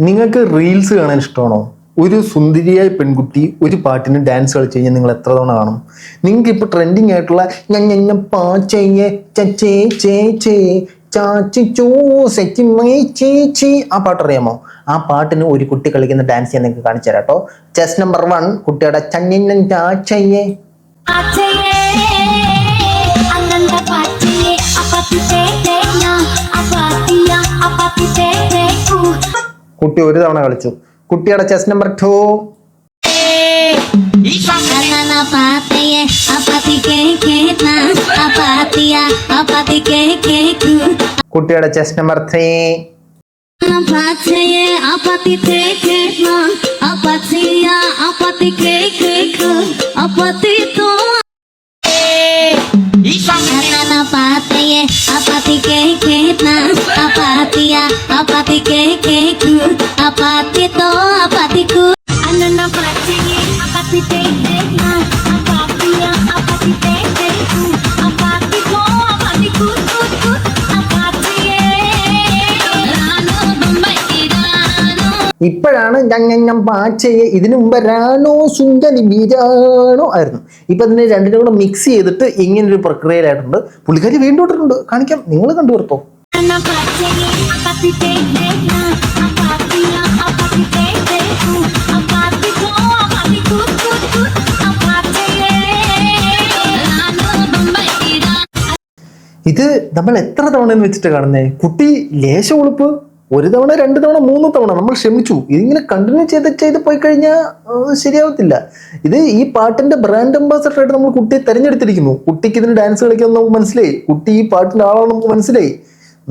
നിങ്ങൾക്ക് റീൽസ് കാണാൻ ഇഷ്ടമാണോ? ഒരു സുന്ദരിയായ പെൺകുട്ടി ഒരു പാട്ടിന് ഡാൻസ് കളിച്ച് കഴിഞ്ഞാൽ നിങ്ങൾ എത്ര തവണ കാണും? നിങ്ങൾക്ക് ഇപ്പോൾ ട്രെൻഡിങ് ആയിട്ടുള്ള ആ പാട്ട് അറിയാമോ? ആ പാട്ടിന് ഒരു കുട്ടി കളിക്കുന്ന ഡാൻസ് ഞാൻ നിങ്ങൾക്ക് കാണിച്ചു തരാം കേട്ടോ. ചെസ് നമ്പർ 1 കുട്ടിയുടെ ചാച്ചയ്യേ. കുട്ടി ഒരു തവണ കളിച്ചു. കുട്ടിയുടെ ചെസ് നമ്പർ 2 കുട്ടിയുടെ ചെസ് നമ്പർ 3 ഇപ്പോഴാണ് ഞാൻ പാച്ചയെ. ഇതിനു മുമ്പ് രാണോ സുന്ദരി ബീരാണോ ആയിരുന്നു. ഇപ്പൊ അതിനെ രണ്ടിനും കൂടെ മിക്സ് ചെയ്തിട്ട് ഇങ്ങനൊരു പ്രക്രിയയിലായിട്ടുണ്ട്. പുള്ളിക്കാരി വീണ്ടും ഇട്ടിട്ടുണ്ട്, കാണിക്കാം, നിങ്ങൾ കണ്ടുവരുത്തോ. ഇത് നമ്മൾ എത്ര തവണ വെച്ചിട്ട് കാണുന്നേ? കുട്ടി ലേശ ഉളുപ്പ് 1 തവണ 2 തവണ 3 തവണ നമ്മൾ ക്ഷമിച്ചു. ഇതിങ്ങനെ കണ്ടിന്യൂ ചെയ്ത് പോയി കഴിഞ്ഞാൽ ശരിയാവത്തില്ല. ഇത് ഈ പാട്ടിന്റെ ബ്രാൻഡ് അംബാസഡർ ആയിട്ട് നമ്മൾ കുട്ടിയെ തെരഞ്ഞെടുത്തിരിക്കുന്നു. കുട്ടിക്ക് ഇതിന് ഡാൻസ് കളിക്കാൻ നമുക്ക് മനസ്സിലായി. കുട്ടി ഈ പാട്ടിന്റെ ആളാണ് നമുക്ക് മനസ്സിലായി.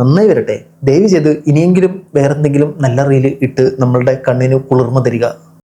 നന്നായി വരട്ടെ. ദയവ് ചെയ്ത് ഇനിയെങ്കിലും വേറെന്തെങ്കിലും നല്ല റീല് ഇട്ട് നമ്മളുടെ കണ്ണിന് കുളിർമ തരിക.